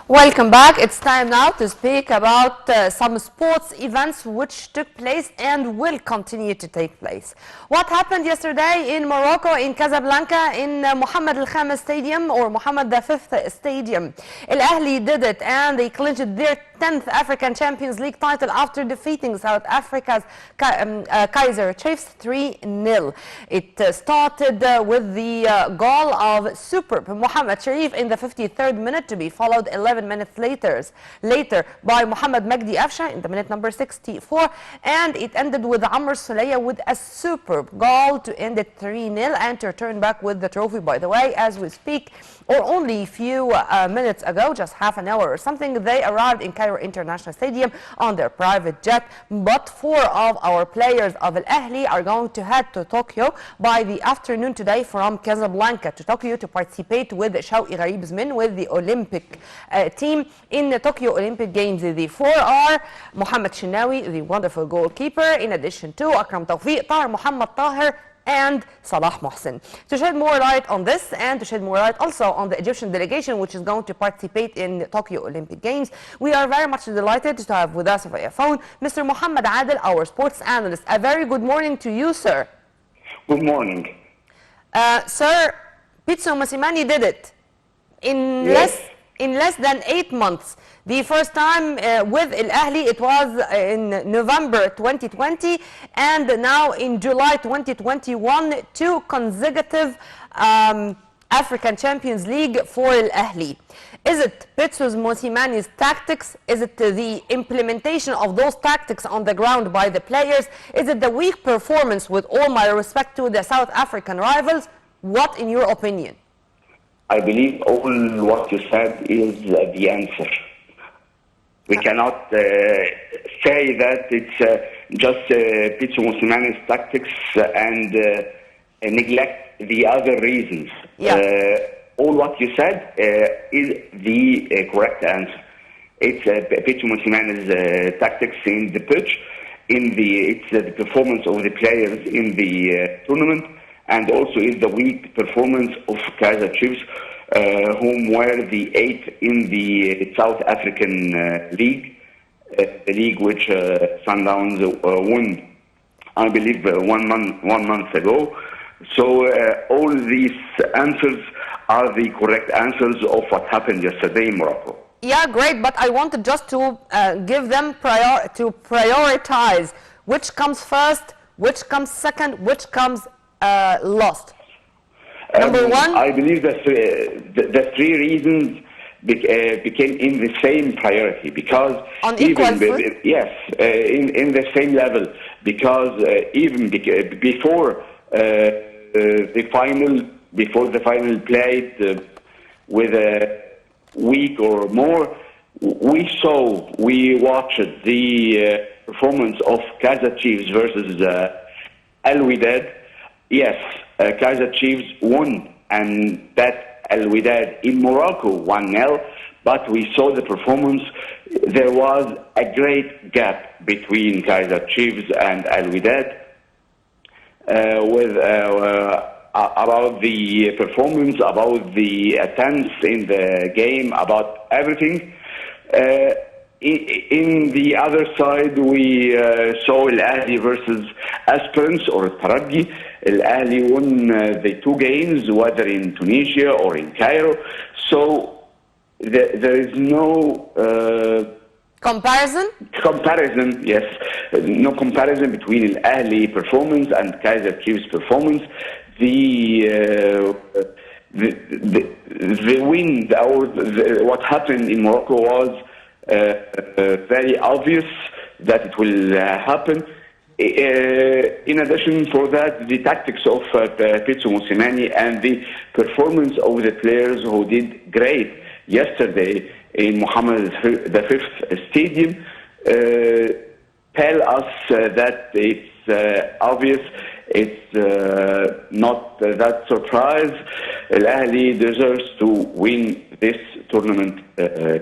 Welcome back. It's time now to speak about some sports events which took place and will continue to take place. What happened yesterday in Morocco, in Casablanca, in Mohamed Al Stadium or Mohamed V Stadium? Al Ahly did it and they clinched their 10th African Champions League title after defeating South Africa's Kaizer Chiefs 3-0. It started with the goal of superb Mohamed Sharif in the 53rd minute, to be followed 11 minutes later by Mohamed Magdi Afsha in the minute number 64, and it ended with Amr Sulaya with a superb goal to end it 3-0 and to return back with the trophy, by the way, as we speak, or only a few minutes ago, just half an hour or something. They arrived in Cairo International Stadium on their private jet, but 4 of our players of Al Ahly are going to head to Tokyo by the afternoon today from Casablanca to Tokyo to participate with Shawqi Gharib's men with the Olympic team in the Tokyo Olympic Games. The 4 are Mohamed Shinawi, the wonderful goalkeeper, in addition to Akram Tawfiq, Tahir Muhammad Tahir, and Salah Mohsen. To shed more light on this and to shed more light also on the Egyptian delegation which is going to participate in the Tokyo Olympic Games, we are very much delighted to have with us via phone Mr. Mohamed Adel, our sports analyst. A very good morning to you, sir. Good morning. Sir, Pitso Mosimane did it in less than 8 months. The first time with Al Ahly, it was in November 2020, and now in July 2021, 2 consecutive African Champions League for Al Ahly. Is it Pitso Mosimane's tactics? Is it the implementation of those tactics on the ground by the players? Is it the weak performance, with all my respect to the South African rivals? What, in your opinion? I believe all what you said is the answer. We cannot say that it's just Pitso Mosimane's tactics and neglect the other reasons. Yeah. All what you said is the correct answer. It's Pitso Mosimane's tactics in the pitch, it's the performance of the players in the tournament, and also is the weak performance of Kaizer Chiefs, whom were the 8th in the South African League, the league which Sundowns won, I believe, 1 month ago. So all these answers are the correct answers of what happened yesterday in Morocco. Yeah, great, but I wanted just to give them to prioritize which comes first, which comes second, which comes lost. Number 1? I believe that the 3 reasons became in the same priority, because on equal foot? Yes, in the same level, because even before the final played with a week or more, we watched the performance of Kaizer Chiefs versus Al Wydad. Yes, Kaizer Chiefs won, and that Al Wydad in Morocco 1-0, but we saw the performance. There was a great gap between Kaizer Chiefs and Al Wydad about the performance, about the attempts in the game, about everything. In the other side, we saw Al Ahly versus Aspirants or Taraddi. Al Ahly won the 2 games, whether in Tunisia or in Cairo. So there is no comparison? Comparison, yes. No comparison between Al Ahly performance and Kaizer Chiefs performance. The win, or what happened in Morocco was very obvious that it will happen. In addition for that, the tactics of Pitso Mosimane and the performance of the players who did great yesterday in Mohamed V Stadium tell us that it's obvious. It's not that surprise. Al Ahly deserves to win this tournament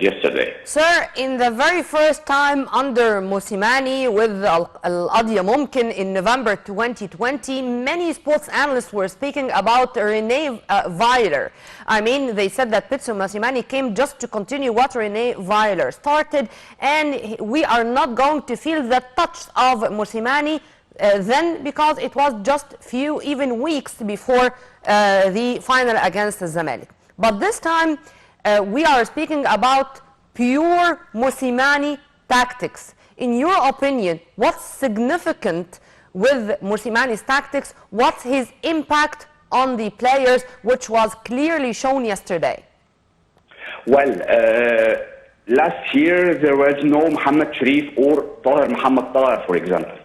yesterday. Sir, in the very first time under Mosimani with Al-Qadiyya Mumkin in November 2020, many sports analysts were speaking about René Weiler. I mean, they said that Pitso Mosimani came just to continue what René Weiler started, and we are not going to feel the touch of Mosimani then, because it was just few, even weeks before the final against Zamalek. But this time, we are speaking about pure Mosimani tactics. In your opinion, what's significant with Mosimani's tactics? What's his impact on the players, which was clearly shown yesterday? Well, last year there was no Mohamed Sharif or Tahir Mohamed Tahir, for example.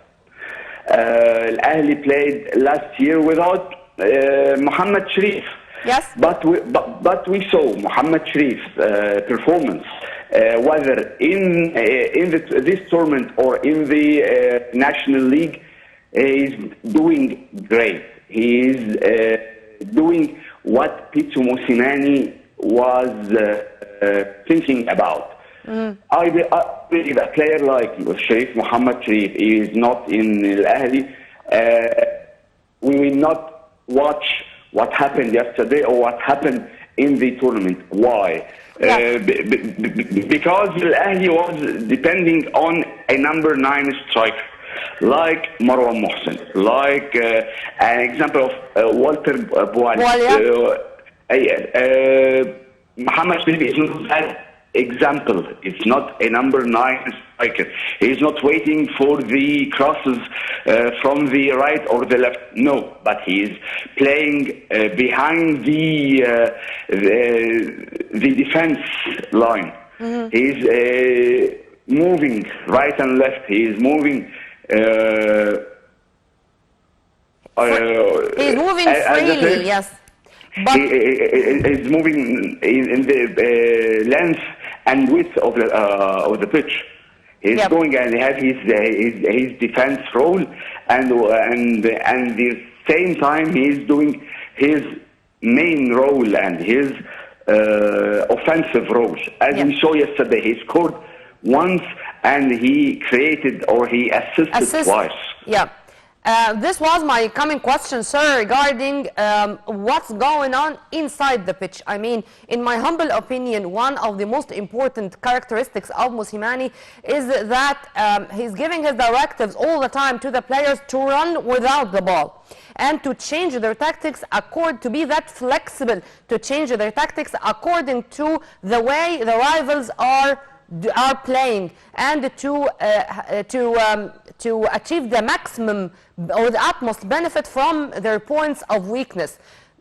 Al-Ahli played last year without Mohamed Sharif. Yes. But we saw Mohamed Sharif's performance, whether in this tournament or in the National League, is doing great. He is doing what Pitso Mosimani was thinking about. I believe a player like Sharif, Mohamed Sharif, is not in Al-Ahli. We will not watch what happened yesterday or what happened in the tournament. Why? Yeah. Because Al-Ahli was depending on a number 9 striker, like Marwan Mohsen, like an example of Walter Bouali. Mohamed Sharif is not that example. It's not a number 9 striker. He's not waiting for the crosses from the right or the left. No, but he is playing behind the defense line. He's moving right and left. He is moving. He's moving freely, yes. But he's moving in the length and width of the pitch. He's going and have his defense role, and the same time he's doing his main role and his offensive role. As we saw yesterday, he scored once and he created or he assisted twice. Yeah. This was my coming question, sir, regarding what's going on inside the pitch. I mean, in my humble opinion, one of the most important characteristics of Mosimani is that he's giving his directives all the time to the players to run without the ball and to change their tactics to be that flexible, to change their tactics according to the way the rivals are playing, and to achieve the maximum or the utmost benefit from their points of weakness.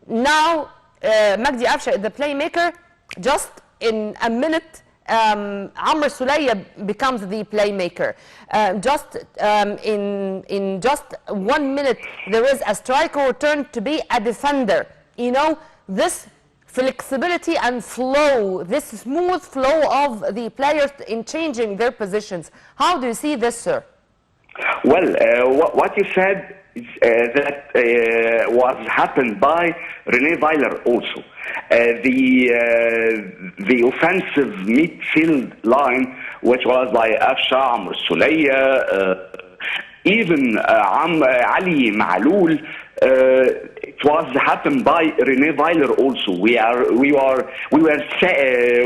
Now, Magdi Afsha, the playmaker, just in a minute, Amr Sulaya becomes the playmaker. In just 1 minute, there is a striker who turned to be a defender. You know, this flexibility and flow, this smooth flow of the players in changing their positions. How do you see this, sir? Well, what you said is, that was happened by René Weiler also. The offensive midfield line, which was by Afsha, Amr Sulaya, even Ali Ma'loul, it was happened by René Weiler also. We were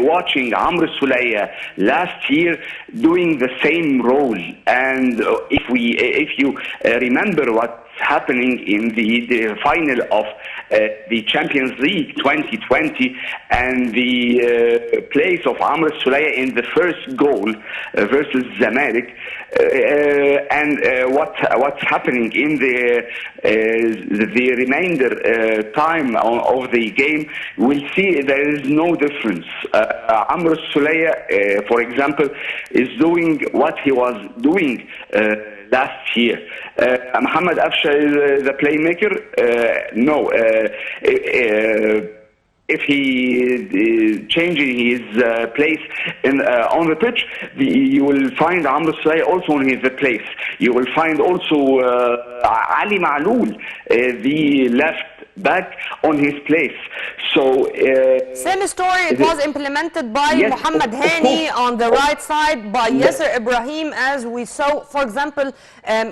watching Amr Sulaya last year doing the same role, and if you remember what's happening in the final of the Champions League 2020 and the place of Amr Sulaya in the first goal versus Zamalek, and what's happening in the remainder time of the game, we'll see there is no difference. Amr Sulaya, for example, is doing what he was doing last year. Mohamed Afsha is the playmaker. No. If he changing his place on the pitch, you will find Amr Sulaya also in his place. You will find also Ali Ma'loul, the left back on his place. So same story. It was implemented by yes, Mohamed of Hani course. on the right side, by Yasser Ibrahim, as we saw, for example,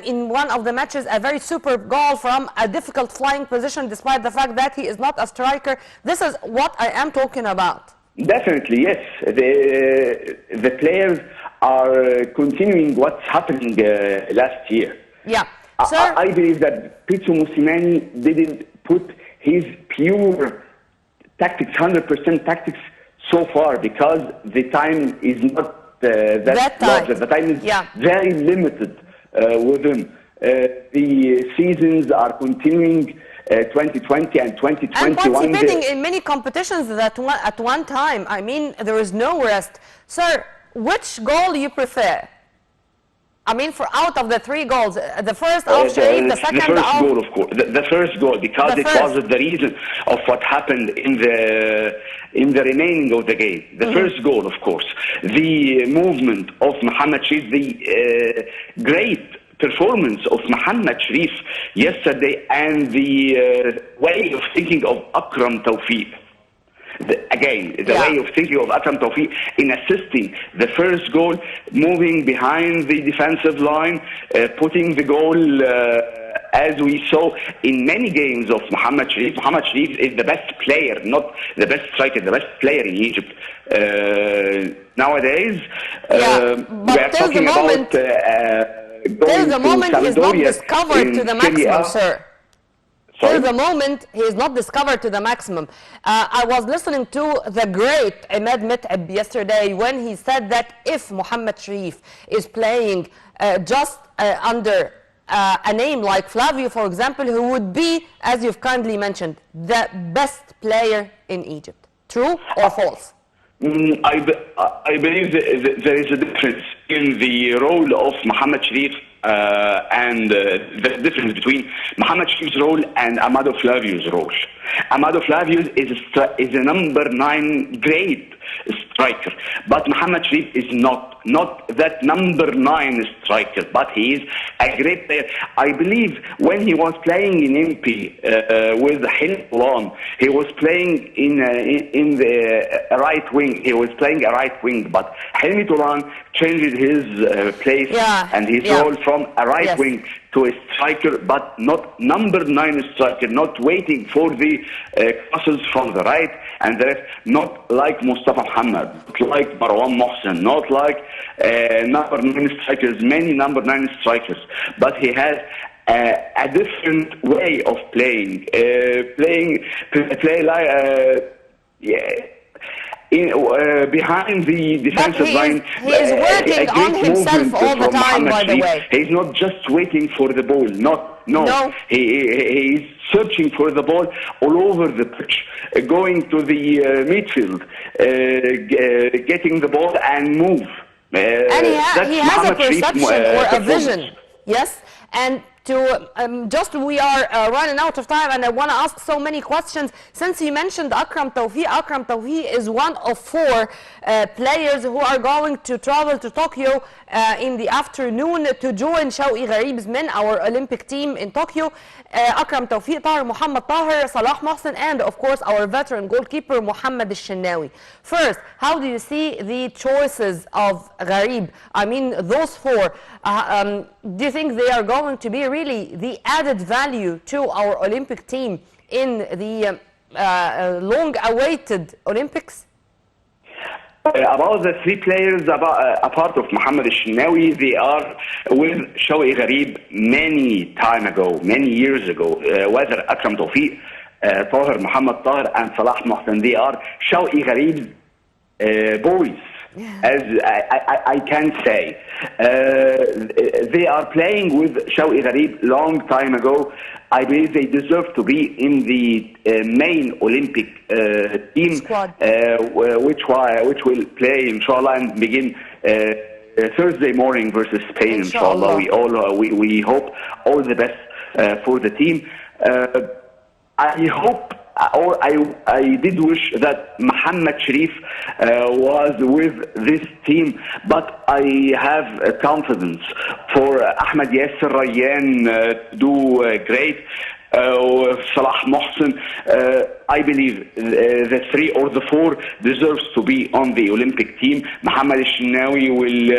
in one of the matches, a very superb goal from a difficult flying position, despite the fact that he is not a striker. This is what I am talking about. Definitely, yes. The players are continuing what's happening last year. Yeah. Sir, I believe that Pizzo Mosimani didn't put his pure tactics, 100% tactics so far, because the time is not that large. The time is very limited with him. The seasons are continuing, 2020 and 2021. And participating in many competitions at one time. I mean, there is no rest. Sir, which goal you prefer? I mean, for out of the 3 goals, the first of Sharif, the second the first goal, of course, the first goal, because it was the reason of what happened in the remaining of the game. The first goal, of course, the movement of Mohamed Sharif, the great performance of Mohamed Sharif yesterday, and the way of thinking of Akram Tawfiq. The way of thinking of Akram Tawfiq in assisting the first goal, moving behind the defensive line, putting the goal, as we saw in many games of Mohamed Sharif. Mohamed Sharif is the best player, not the best striker, the best player in Egypt nowadays. We are talking about till the moment he is not discovered to the maximum, sir. Till the moment he is not discovered to the maximum. I was listening to the great Ahmed Mit'ab yesterday when he said that if Mohamed Sharif is playing just under a name like Flavio, for example, who would be, as you've kindly mentioned, the best player in Egypt. True or false? I believe there is a difference in the role of Mohamed Sharif and the difference between Mohamed Sharif's role and Amado Flavio's role. Amado Flavio is a number 9 great striker, but Mohamed Sharif is not that number 9 striker, but he is a great player. I believe when he was playing in MP with Hilton, he was playing in the right wing. He was playing a right wing, but Hilmi Touran changed his place and his role from a right wing to a striker, but not number 9 striker, not waiting for the crosses from the right and the left, not like Mustafa Mohamed, not like Marwan Mohsen, not like number 9 strikers, many number 9 strikers, but he has a different way of playing, behind the defensive line. He is working on himself all the time, by the way. He's not just waiting for the ball. No. He's searching for the ball all over the pitch, going to the midfield, getting the ball and move. And he has a perception or a vision. Yes. And we are running out of time, and I want to ask so many questions. Since you mentioned Akram Tawfiq is one of 4 players who are going to travel to Tokyo in the afternoon to join Shawqi Gharib's men, our Olympic team in Tokyo. Akram Tawfiq, Tahir Muhammad Tahir, Salah Mohsen, and of course our veteran goalkeeper Mohamed Al-Shenawi. First, how do you see the choices of Gharib? I mean, those 4. Do you think they are going to be really the added value to our Olympic team in the long-awaited Olympics? About the 3 players, apart of Mohamed Al-Shenawi, they are with Shawqi Gharib many years ago. Whether Akram Tawfiq, Tahir Muhammad Tahir, and Salah Mohsen, they are Shawqi Gharib's boys. As I can say, they are playing with Shawqi Gharib long time ago. I believe they deserve to be in the main Olympic team, which will play, inshallah, and begin Thursday morning versus Spain, inshallah. We hope all the best for the team. I hope, or I did wish that Mohamed Sharif was with this team, but I have confidence for Ahmed Yasser Rayyan to do great. Salah Mohsen. I believe the 3 or the 4 deserves to be on the Olympic team. Mohamed al-Shinawi will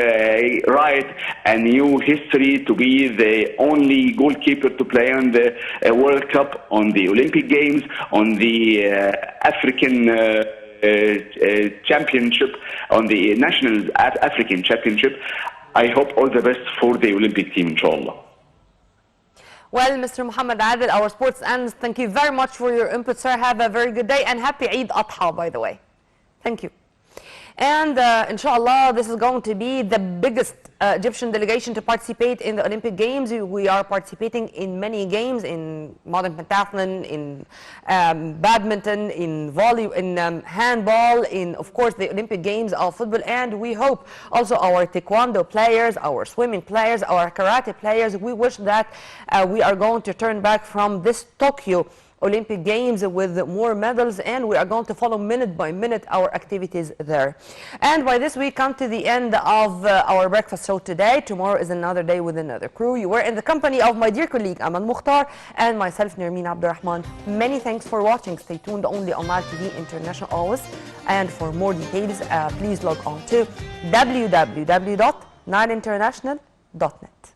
write a new history to be the only goalkeeper to play on the World Cup, on the Olympic Games, on the African championship, on the national African championship. I hope all the best for the Olympic team, inshallah. Well, Mr. Mohamed Adel, our sports analyst, thank you very much for your input, sir. Have a very good day and happy Eid Adha, by the way. Thank you. And inshallah, this is going to be the biggest Egyptian delegation to participate in the Olympic Games. We are participating in many games, in modern pentathlon, in badminton, in handball, in, of course, the Olympic Games of football. And we hope also our taekwondo players, our swimming players, our karate players, we wish that we are going to turn back from this Tokyo Olympic Games with more medals, and we are going to follow minute by minute our activities there. And by this we come to the end of our breakfast show today. Tomorrow is another day with another crew. You were in the company of my dear colleague Aman Mukhtar and myself, Nermeen Abdurrahman. Many thanks for watching. Stay tuned only on Nile TV International always. And for more details, please log on to www.nileinternational.net.